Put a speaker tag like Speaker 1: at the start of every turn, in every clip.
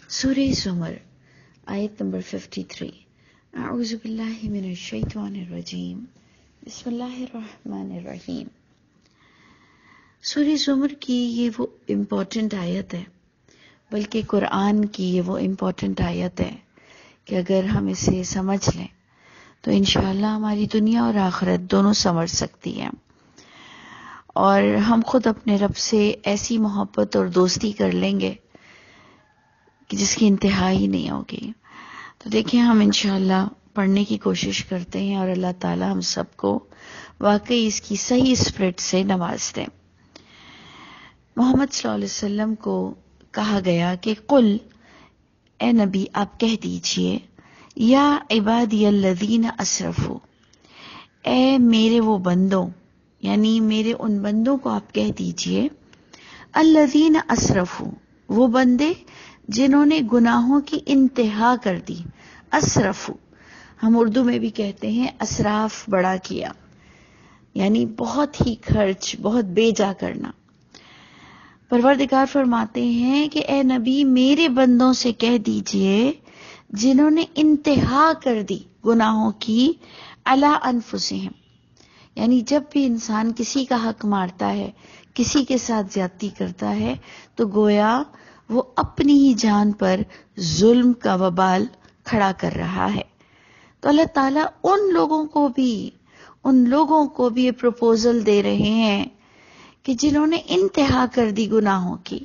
Speaker 1: سورہ زمر آیت نمبر 53. اعوذ باللہ من الشیطان الرجیم. بسم اللہ الرحمن الرحیم. سورہ زمر کی یہ وہ امپورٹنٹ آیت ہے، بلکہ قرآن کی یہ وہ امپورٹنٹ آیت ہے کہ اگر ہم اسے سمجھ لیں تو انشاءاللہ ہماری دنیا اور آخرت دونوں سنور سکتی ہیں، اور ہم خود اپنے رب سے ایسی محبت اور دوستی کر لیں گے کہ جس کی انتہا ہی نہیں ہوگی. تو دیکھیں، ہم انشاءاللہ پڑھنے کی کوشش کرتے ہیں اور اللہ تعالی ہم سب کو واقعی اس کی صحیح اسپرٹ سے نواز دیں. محمد صلی اللہ علیہ وسلم کو کہا گیا کہ قل، اے نبی آپ کہہ دیجئے، یا عبادی الذین اسرفوا، اے میرے وہ بندوں، یعنی میرے ان بندوں کو آپ کہہ دیجئے، الذین اسرفوا، وہ بندے جنہوں نے گناہوں کی انتہا کر دی. اسرفوا ہم اردو میں بھی کہتے ہیں اسراف بڑا کیا، یعنی بہت ہی خرچ، بہت بے جا کرنا. پروردگار فرماتے ہیں کہ اے نبی میرے بندوں سے کہہ دیجئے جنہوں نے انتہا کر دی گناہوں کی، علی انفسہم، یعنی جب بھی انسان کسی کا حق مارتا ہے، کسی کے ساتھ زیادتی کرتا ہے، تو گویا وہ اپنی ہی جان پر ظلم کا وبال کھڑا کر رہا ہے. تو اللہ تعالیٰ ان لوگوں کو بھی یہ پروپوزل دے رہے ہیں کہ جنہوں نے انتہا کر دی گناہوں کی.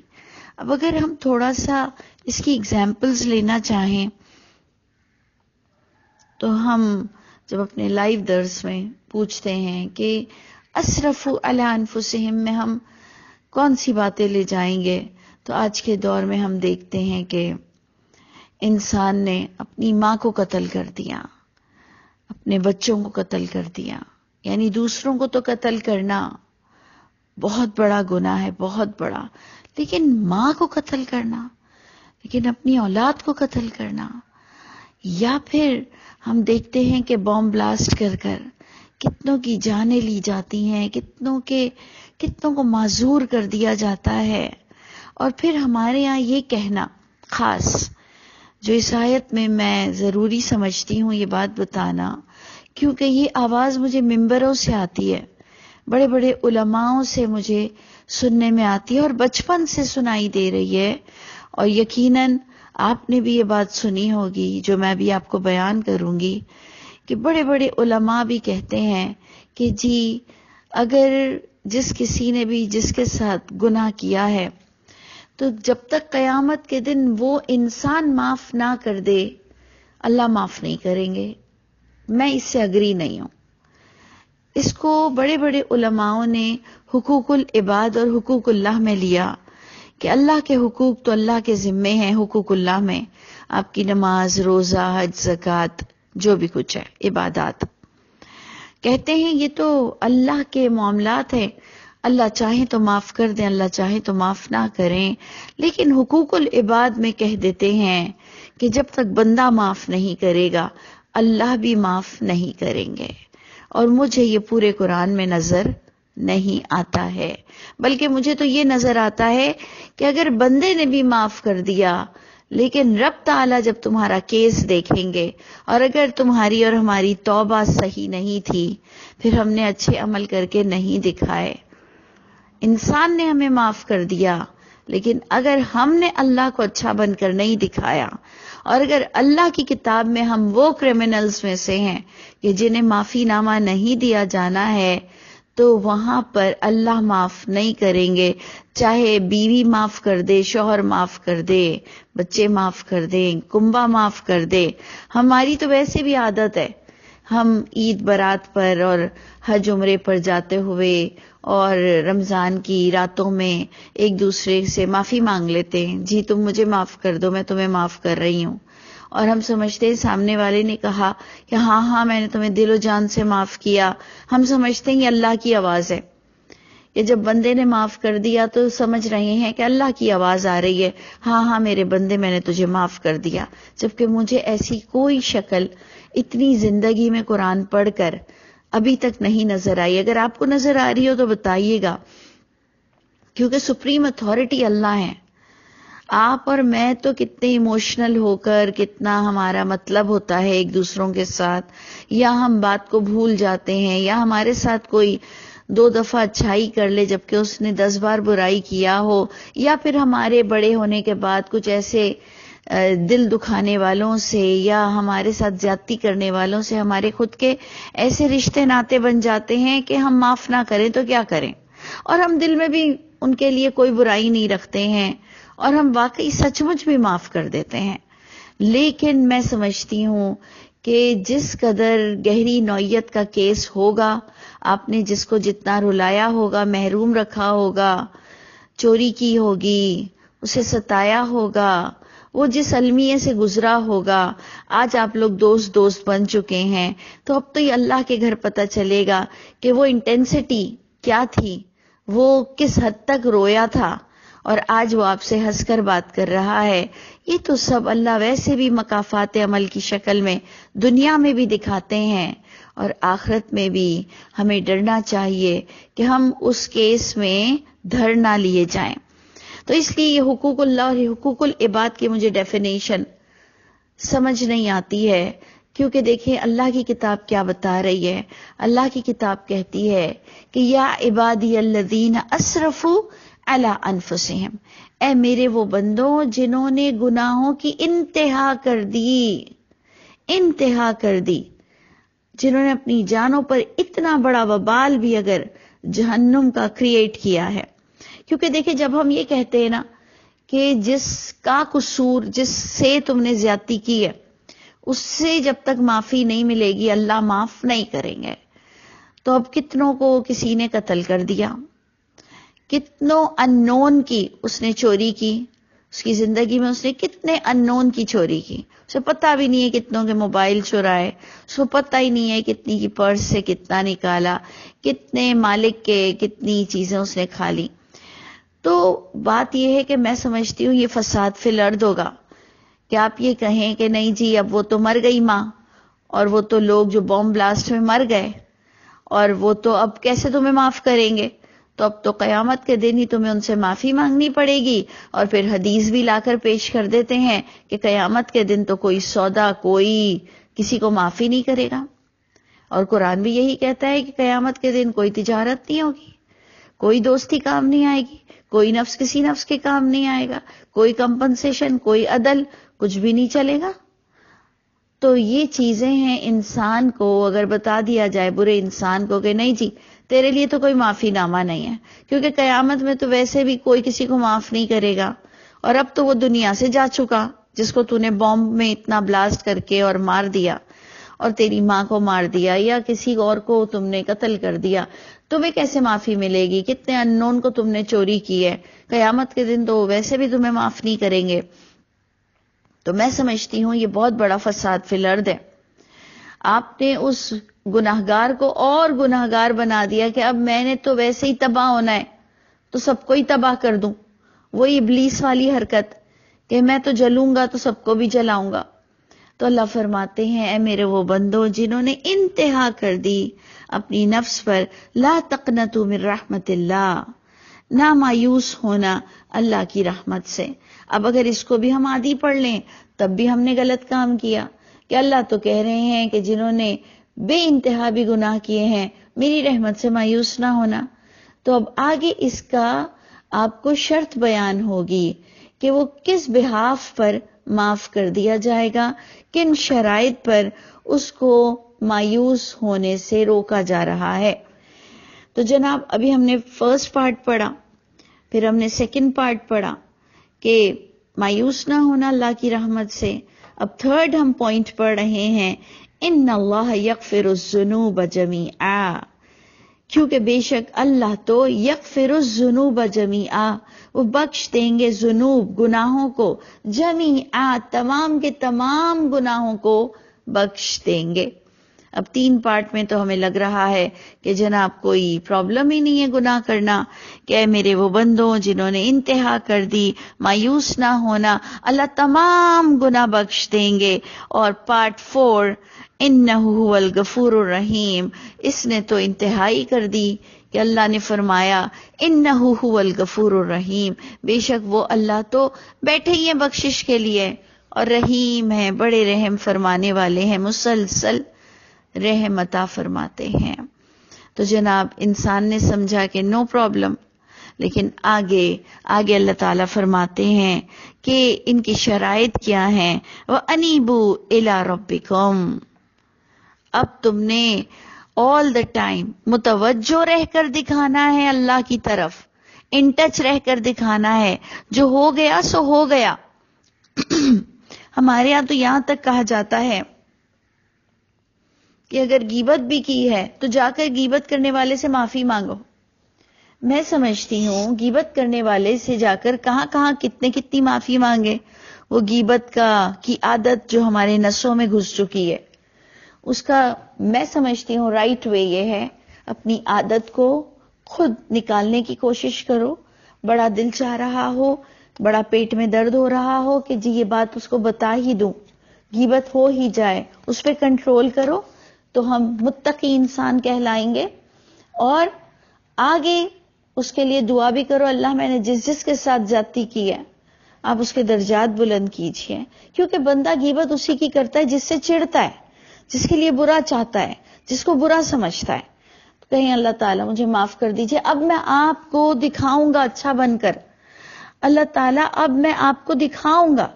Speaker 1: اب اگر ہم تھوڑا سا اس کی اگزامپلز لینا چاہیں تو ہم جب اپنے لائیو درس میں پوچھتے ہیں کہ اسرفوا علی انفسہم میں ہم کون سی باتیں لے جائیں گے، تو آج کے دور میں ہم دیکھتے ہیں کہ انسان نے اپنی ماں کو قتل کر دیا، اپنے بچوں کو قتل کر دیا. یعنی دوسروں کو تو قتل کرنا بہت بڑا گناہ ہے، بہت بڑا، لیکن ماں کو قتل کرنا، لیکن اپنی اولاد کو قتل کرنا. یا پھر ہم دیکھتے ہیں کہ بم بلاسٹ کر کر کتنوں کی جانیں لی جاتی ہیں، کتنوں کو معذور کر دیا جاتا ہے. اور پھر ہمارے یہاں یہ کہنا خاص، جو اس آیت میں ضروری سمجھتی ہوں یہ بات بتانا، کیونکہ یہ آواز مجھے ممبروں سے آتی ہے، بڑے بڑے علماؤں سے مجھے سننے میں آتی ہے، اور بچپن سے سنائی دے رہی ہے. اور یقیناً آپ نے بھی یہ بات سنی ہوگی جو میں بھی آپ کو بیان کروں گی، کہ بڑے بڑے علماء بھی کہتے ہیں کہ جی اگر کسی نے بھی جس کے ساتھ گناہ کیا ہے، تو جب تک قیامت کے دن وہ انسان معاف نہ کر دے، اللہ معاف نہیں کریں گے. میں اس سے اگری نہیں ہوں. اس کو بڑے بڑے علماؤں نے حقوق العباد اور حقوق اللہ میں لیا کہ اللہ کے حقوق تو اللہ کے ذمے ہیں. حقوق اللہ میں آپ کی نماز، روزہ، حج، زکوٰۃ، جو بھی کچھ ہے عبادات، کہتے ہیں یہ تو اللہ کے معاملات ہیں، اللہ چاہیں تو معاف کر دیں، اللہ چاہیں تو معاف نہ کریں. لیکن حقوق العباد میں کہہ دیتے ہیں کہ جب تک بندہ معاف نہیں کرے گا، اللہ بھی معاف نہیں کریں گے. اور مجھے یہ پورے قرآن میں نظر نہیں آتا ہے، بلکہ مجھے تو یہ نظر آتا ہے کہ اگر بندے نے بھی معاف کر دیا، لیکن رب تعالیٰ جب تمہارا کیس دیکھیں گے، اور اگر تمہاری اور ہماری توبہ صحیح نہیں تھی، پھر ہم نے اچھے عمل کر کے نہیں دکھائے، انسان نے ہمیں معاف کر دیا، لیکن اگر ہم نے اللہ کو اچھا بن کر نہیں دکھایا، اور اگر اللہ کی کتاب میں ہم وہ کرمنلز میں سے ہیں کہ جنہیں معافی نامہ نہیں دیا جانا ہے، تو وہاں پر اللہ معاف نہیں کریں گے. چاہے بیوی معاف کر دے، شوہر معاف کر دے، بچے معاف کر دیں، کنبہ معاف کر دے. ہماری تو ویسے بھی عادت ہے، ہم عید برات پر اور حج عمرے پر جاتے ہوئے اور رمضان کی راتوں میں ایک دوسرے سے معافی مانگ لیتے ہیں، جی تم مجھے معاف کر دو، میں تمہیں معاف کر رہی ہوں. اور ہم سمجھتے ہیں سامنے والے نے کہا کہ ہاں میں نے تمہیں دل و جان سے معاف کیا، ہم سمجھتے ہیں یہ اللہ کی آواز ہے. یہ جب بندے نے معاف کر دیا تو سمجھ رہے ہیں کہ اللہ کی آواز آ رہی ہے، ہاں میرے بندے میں نے تجھے معاف کر دیا. جبکہ مجھے ایسی کوئی شکل اتنی زندگی میں قرآن پڑھ کر ابھی تک نہیں نظر آئی. اگر آپ کو نظر آ رہی ہو تو بتائیے گا، کیونکہ سپریم اتھارٹی اللہ ہے. آپ اور میں تو کتنے ایموشنل ہو کر کتنا ہمارا مطلب ہوتا ہے ایک دوسروں کے ساتھ، یا ہم بات کو بھول جاتے ہیں، یا ہمارے ساتھ کوئی 2 دفعہ اچھائی کر لے جبکہ اس نے 10 بار برائی کیا ہو، یا پھر ہمارے بڑے ہونے کے بعد کچھ ایسے دل دکھانے والوں سے یا ہمارے ساتھ زیادتی کرنے والوں سے ہمارے خود کے ایسے رشتے ناطے بن جاتے ہیں کہ ہم معاف نہ کریں تو کیا کریں، اور ہم دل میں بھی ان کے لیے کوئی برائی نہیں رکھتے ہیں، اور ہم واقعی سچ مچ بھی معاف کر دیتے ہیں۔ لیکن میں سمجھتی ہوں کہ جس قدر گہری نوعیت کا کیس ہوگا، آپ نے جس کو جتنا رلایا ہوگا، محروم رکھا ہوگا، چوری کی ہوگی، اسے ستایا ہوگا، وہ جس المیے سے گزرا ہوگا، آج آپ لوگ دوست بن چکے ہیں، تو اب تو یہ اللہ کے گھر پتہ چلے گا کہ وہ انٹینسٹی کیا تھی، وہ کس حد تک رویا تھا، اور آج وہ آپ سے ہنس کر بات کر رہا ہے۔ یہ تو سب اللہ ویسے بھی مکافات عمل کی شکل میں دنیا میں بھی دکھاتے ہیں، اور آخرت میں بھی ہمیں ڈرنا چاہیے کہ ہم اس کیس میں دھر نہ لیے جائیں۔ تو اس لیے یہ حقوق اللہ اور حقوق العباد کی مجھے ڈیفینیشن سمجھ نہیں آتی ہے، کیونکہ دیکھیں اللہ کی کتاب کیا بتا رہی ہے۔ اللہ کی کتاب کہتی ہے کہ یا عبادی الذین اسرفوا علی انفسہم، اے میرے وہ بندوں جنہوں نے گناہوں کی انتہا کر دی، جنہوں نے اپنی جانوں پر اتنا بڑا وبال بھی اگر جہنم کا کریٹ کیا ہے۔ کیونکہ دیکھیں جب ہم یہ کہتے ہیں نا کہ جس کا قصور، جس سے تم نے زیادتی کی ہے، اس سے جب تک معافی نہیں ملے گی اللہ معاف نہیں کریں گے، تو اب کتنوں کو کسی نے قتل کر دیا، کتنوں ان نون کی اس نے چوری کی، اس کی زندگی میں اس نے کتنے ان نون کی چوری کی، اسے پتہ بھی نہیں ہے کتنوں کے موبائل چرائے، اس کو پتہ ہی نہیں ہے کتنی کی پرس سے کتنا نکالا، کتنے مالک کے کتنی چیزیں اس نے کھا لی۔ تو بات یہ ہے کہ میں سمجھتی ہوں یہ فساد فی الارض ہوگا کہ آپ یہ کہیں کہ نہیں جی اب وہ تو مر گئی ماں، اور وہ تو لوگ جو بوم بلاسٹ میں مر گئے، اور وہ تو اب کیسے تمہیں معاف کریں گے، تو اب تو قیامت کے دن ہی تمہیں ان سے معافی مانگنی پڑے گی، اور پھر حدیث بھی لا کر پیش کر دیتے ہیں کہ قیامت کے دن تو کوئی سودا، کوئی کسی کو معافی نہیں کرے گا، اور قرآن بھی یہی کہتا ہے کہ قیامت کے دن کوئی تجارت نہیں ہوگی، کوئی دوستی کام نہیں آئے گی، کوئی نفس کسی نفس کے کام نہیں آئے گا، کوئی کمپنسیشن، کوئی عدل، کچھ بھی نہیں چلے گا۔ تو یہ چیزیں ہیں، انسان کو اگر بتا دیا جائے، برے انسان کو، کہ نہیں جی تیرے لیے تو کوئی معافی نامہ نہیں ہے، کیونکہ قیامت میں تو ویسے بھی کوئی کسی کو معاف نہیں کرے گا، اور اب تو وہ دنیا سے جا چکا جس کو تو نے بوم میں اتنا بلاسٹ کر کے اور مار دیا، اور تیری ماں کو مار دیا، یا کسی اور کو تم نے قتل کر دیا، تمہیں کیسے معافی ملے گی؟ کتنے ان نون کو تم نے چوری کی ہے، قیامت کے دن تو ویسے بھی تمہیں معاف نہیں کریں گے۔ تو میں سمجھتی ہوں یہ بہت بڑا فساد فی الارض ہے۔ آپ نے اس گناہگار کو اور گناہگار بنا دیا کہ اب میں نے تو ویسے ہی تباہ ہونا ہے تو سب کو ہی تباہ کر دوں، وہی ابلیس والی حرکت کہ میں تو جلوں گا تو سب کو بھی جلاؤں گا۔ تو اللہ فرماتے ہیں اے میرے وہ بندوں جنہوں نے انتہا کر دی اپنی نفس پر، لا تقنطوا من رحمت اللہ، نہ مایوس ہونا اللہ کی رحمت سے۔ اب اگر اس کو بھی ہم عادی پڑھ لیں تب بھی ہم نے غلط کام کیا، کہ اللہ تو کہہ رہے ہیں کہ جنہوں نے بے انتہا بھی گناہ کیے ہیں میری رحمت سے مایوس نہ ہونا۔ تو اب آگے اس کا آپ کو شرط بیان ہوگی کہ وہ کس بحاف پر معاف کر دیا جائے گا، کن شرائط پر اس کو مایوس ہونے سے روکا جا رہا ہے۔ تو جناب ابھی ہم نے فرسٹ پارٹ پڑھا، پھر ہم نے سیکنڈ پارٹ پڑھا کہ مایوس نہ ہونا اللہ کی رحمت سے۔ اب تھرڈ ہم پوائنٹ پڑھ رہے ہیں ان اللہ یغفر الذنوب جمیعا، کیونکہ بے شک اللہ تو یغفر الذنوب جمیعا، وہ بخش دیں گے ذنوب گناہوں کو، جمیعا تمام کے تمام گناہوں کو بخش دیں گے۔ اب 3 پارٹ میں تو ہمیں لگ رہا ہے کہ جناب کوئی پرابلم ہی نہیں ہے گناہ کرنا، کہ اے میرے وہ بندوں جنہوں نے انتہا کر دی، مایوس نہ ہونا، اللہ تمام گناہ بخش دیں گے۔ اور پارٹ 4 انہ هو الغفور الرحیم، اس نے تو انتہائی کر دی کہ اللہ نے فرمایا انہ هو الغفور الرحیم، بے شک وہ اللہ تو بیٹھے ہی ہیں بخشش کے لیے اور رحیم ہے، بڑے رحم فرمانے والے ہیں، مسلسل رحم عطا فرماتے ہیں۔ تو جناب انسان نے سمجھا کہ نو پرابلم، لیکن آگے اللہ تعالیٰ فرماتے ہیں کہ ان کی شرائط کیا ہیں، وَأَنِيبُوا إِلَىٰ رَبِّكُمْ، اب تم نے آل دا ٹائم متوجہ رہ کر دکھانا ہے اللہ کی طرف، ان ٹچ رہ کر دکھانا ہے، جو ہو گیا سو ہو گیا۔ ہمارے یہاں تو یہاں تک کہا جاتا ہے کہ اگر غیبت بھی کی ہے تو جا کر غیبت کرنے والے سے معافی مانگو۔ میں سمجھتی ہوں غیبت کرنے والے سے جا کر کہاں کتنی معافی مانگے، وہ غیبت کی عادت جو ہمارے نسوں میں گھس چکی ہے، اس کا میں سمجھتی ہوں رائٹ وے یہ ہے، اپنی عادت کو خود نکالنے کی کوشش کرو۔ بڑا دل چاہ رہا ہو، بڑا پیٹ میں درد ہو رہا ہو کہ جی یہ بات اس کو بتا ہی دوں، غیبت ہو ہی جائے، اس پہ کنٹرول کرو تو ہم متقی انسان کہلائیں گے۔ اور آگے اس کے لیے دعا بھی کرو، اللہ میں نے جس کے ساتھ زیادتی کی ہے آپ اس کے درجات بلند کیجئے، کیونکہ بندہ غیبت اسی کی کرتا ہے جس سے چڑھتا ہے، جس کے لیے برا چاہتا ہے، جس کو برا سمجھتا ہے۔ تو کہیں اللہ تعالیٰ مجھے معاف کر دیجئے، اب میں آپ کو دکھاؤں گا اچھا بن کر، اللہ تعالیٰ اب میں آپ کو دکھاؤں گا،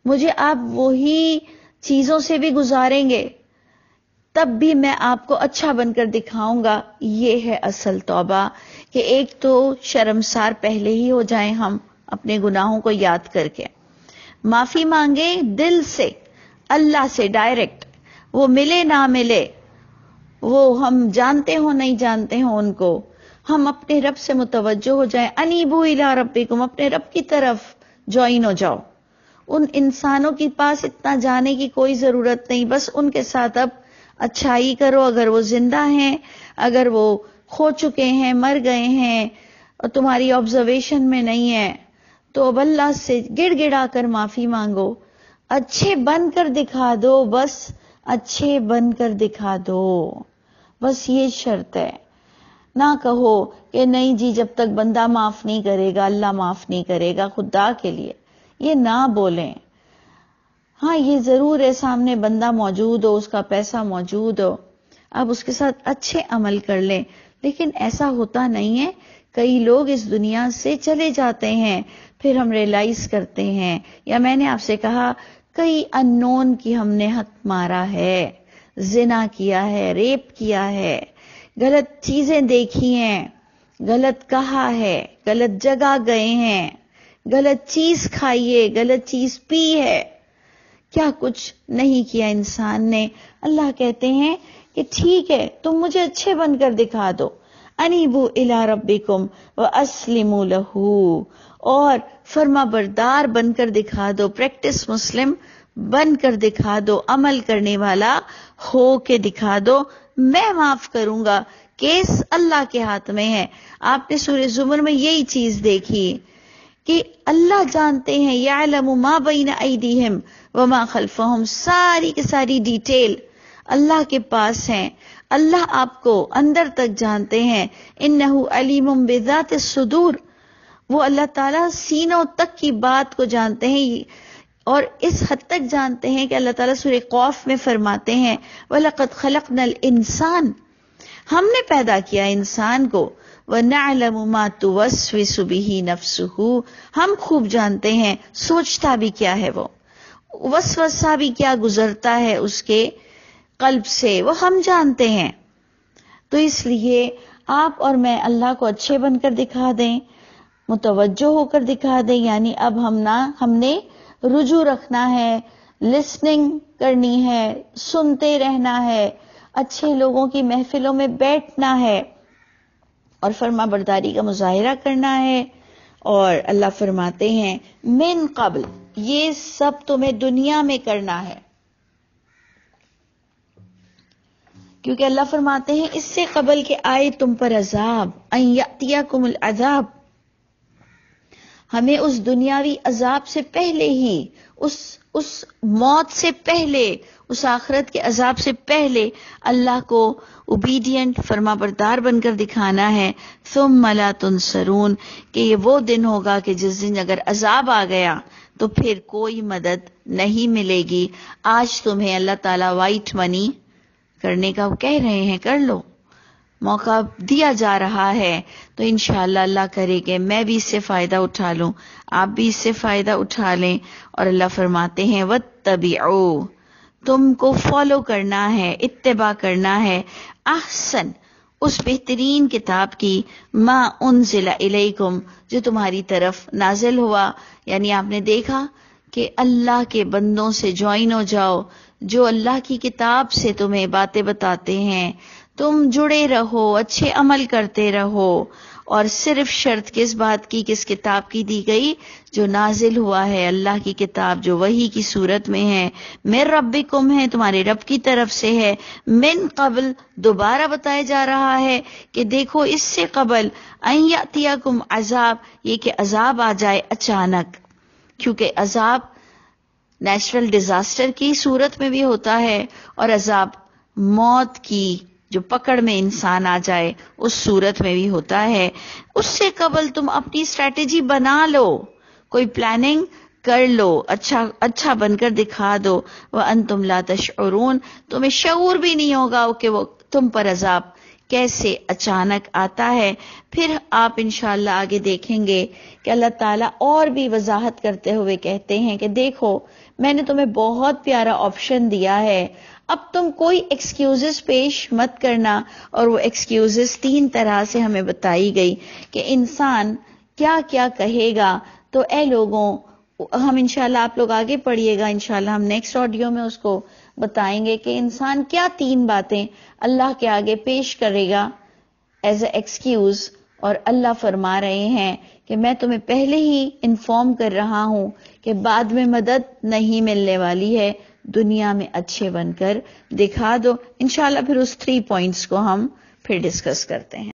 Speaker 1: مجھے آپ وہی چیزوں سے بھی گزاریں گے تب بھی میں آپ کو اچھا بن کر دکھاؤں گا۔ یہ ہے اصل توبہ، کہ ایک تو شرمسار پہلے ہی ہو جائیں ہم اپنے گناہوں کو یاد کر کے، معافی مانگیں دل سے اللہ سے ڈائریکٹ، وہ ملے نہ ملے، وہ ہم جانتے ہوں نہیں جانتے ہوں ان کو، ہم اپنے رب سے متوجہ ہو جائیں، انیبوا الی ربکم، اپنے رب کی طرف جوائن ہو جاؤ۔ ان انسانوں کے پاس اتنا جانے کی کوئی ضرورت نہیں، بس ان کے ساتھ اب اچھائی کرو، اگر وہ زندہ ہیں، اگر وہ کھو چکے ہیں، مر گئے ہیں اور تمہاری آبزرویشن میں نہیں ہے تو اب اللہ سے گڑ گڑا کر معافی مانگو، اچھے بن کر دکھا دو، بس اچھے بن کر دکھا دو، بس یہ شرط ہے۔ نہ کہو کہ نہیں جی جب تک بندہ معاف نہیں کرے گا اللہ معاف نہیں کرے گا، خدا کے لیے یہ نہ بولیں۔ ہاں یہ ضرور ہے سامنے بندہ موجود ہو، اس کا پیسہ موجود ہو، آپ اس کے ساتھ اچھے عمل کر لیں، لیکن ایسا ہوتا نہیں ہے۔ کئی لوگ اس دنیا سے چلے جاتے ہیں، پھر ہم ریئلائز کرتے ہیں، یا میں نے آپ سے کہا کئی اننون کی ہم نے حق مارا ہے، زنا کیا ہے، ریپ کیا ہے، غلط چیزیں دیکھی ہیں، غلط کہا ہے، غلط جگہ گئے ہیں، غلط چیز کھائیے، غلط چیز پی ہے، کیا کچھ نہیں کیا انسان نے۔ اللہ کہتے ہیں کہ ٹھیک ہے تم مجھے اچھے بن کر دکھا دو، انیبوا الی ربکم واسلموا لہ، اور فرما بردار بن کر دکھا دو، پریکٹس مسلم بن کر دکھا دو، عمل کرنے والا ہو کے دکھا دو، میں معاف کروں گا، کیس اللہ کے ہاتھ میں ہے۔ آپ نے سورہ زمر میں یہی چیز دیکھی کہ اللہ جانتے ہیں، یعلم ما بین ایدیہم وما خلفہم، ساری کی ساری ڈیٹیل اللہ کے پاس ہیں، اللہ آپ کو اندر تک جانتے ہیں، انہ علیم بذات الصدور، وہ اللہ تعالیٰ سینوں تک کی بات کو جانتے ہیں، اور اس حد تک جانتے ہیں کہ اللہ تعالیٰ سورہ قاف میں فرماتے ہیں وَلَقَدْ خَلَقْنَا الْإِنسَانَ، ہم نے پیدا کیا انسان کو، وَنَعْلَمُ مَا تُوَسْوِسُ بِهِ نَفْسُهُ، ہم خوب جانتے ہیں سوچتا بھی کیا ہے، وہ وسوسہ بھی کیا گزرتا ہے اس کے قلب سے، وہ ہم جانتے ہیں۔ تو اس لیے آپ اور میں اللہ کو اچھے بن کر دکھا دیں، متوجہ ہو کر دکھا دیں، یعنی اب ہم نے رجوع رکھنا ہے، لسننگ کرنی ہے، سنتے رہنا ہے، اچھے لوگوں کی محفلوں میں بیٹھنا ہے اور فرما برداری کا مظاہرہ کرنا ہے۔ اور اللہ فرماتے ہیں من قبل، یہ سب تمہیں دنیا میں کرنا ہے، کیونکہ اللہ فرماتے ہیں اس سے قبل کہ آئے تم پر عذاب، ان یاتیکم العذاب، ہمیں اس دنیاوی عذاب سے پہلے ہی، اس موت سے پہلے، اس آخرت کے عذاب سے پہلے اللہ کو اوبیڈینٹ فرما بردار بن کر دکھانا ہے. ثم لا تنصرون، کہ یہ وہ دن ہوگا کہ جس دن اگر عذاب آ گیا تو پھر کوئی مدد نہیں ملے گی. آج تمہیں اللہ تعالیٰ وائٹ منی کرنے کا کہہ رہے ہیں، کر لو، موقع دیا جا رہا ہے، تو انشاءاللہ اللہ کرے کہ میں بھی اس سے فائدہ اٹھا لوں، آپ بھی اس سے فائدہ اٹھا لیں. اور اللہ فرماتے ہیں وَاتَّبِعُوا، تم کو فالو کرنا ہے، اتباع کرنا ہے، احسن، اس بہترین کتاب کی، ما انزل الیکم، جو تمہاری طرف نازل ہوا. یعنی آپ نے دیکھا کہ اللہ کے بندوں سے جوائن ہو جاؤ، جو اللہ کی کتاب سے تمہیں باتیں بتاتے ہیں، تم جڑے رہو، اچھے عمل کرتے رہو. اور صرف شرط کس بات کی، کس کتاب کی دی گئی؟ جو نازل ہوا ہے، اللہ کی کتاب جو وحی کی صورت میں ہے، من ربکم ہے، تمہارے رب کی طرف سے ہے، من قبل، دوبارہ بتایا جا رہا ہے کہ دیکھو اس سے قبل، ان یاتیکم عذاب، یہ کہ عذاب آ جائے اچانک، کیونکہ عذاب نیچرل ڈیزاسٹر کی صورت میں بھی ہوتا ہے، اور عذاب موت کی جو پکڑ میں انسان آ جائے اس صورت میں بھی ہوتا ہے. اس سے قبل تم اپنی اسٹریٹجی بنا لو، کوئی پلاننگ کر لو، اچھا بن کر دکھا دو. وَأَنْتُمْ لَا تَشْعُرُونَ، تمہیں شعور بھی نہیں ہوگا کہ وہ تم پر عذاب کیسے اچانک آتا ہے. پھر آپ انشاءاللہ آگے دیکھیں گے کہ اللہ تعالیٰ اور بھی وضاحت کرتے ہوئے کہتے ہیں کہ دیکھو میں نے تمہیں بہت پیارا آپشن دیا ہے، اب تم کوئی ایکسکیوزز پیش مت کرنا. اور وہ ایکسکیوزز 3 طرح سے ہمیں بتائی گئی کہ انسان کیا کیا کہے گا. تو اے لوگوں، ہم انشاءاللہ، آپ لوگ آگے پڑھیے گا، انشاءاللہ ہم نیکسٹ آڈیو میں اس کو بتائیں گے کہ انسان کیا 3 باتیں اللہ کے آگے پیش کرے گا ایز اے ایکسکیوز. اور اللہ فرما رہے ہیں کہ میں تمہیں پہلے ہی انفارم کر رہا ہوں کہ بعد میں مدد نہیں ملنے والی ہے، دنیا میں اچھے بن کر دکھا دو. انشاءاللہ پھر اس 3 پوائنٹس کو ہم پھر ڈسکس کرتے ہیں.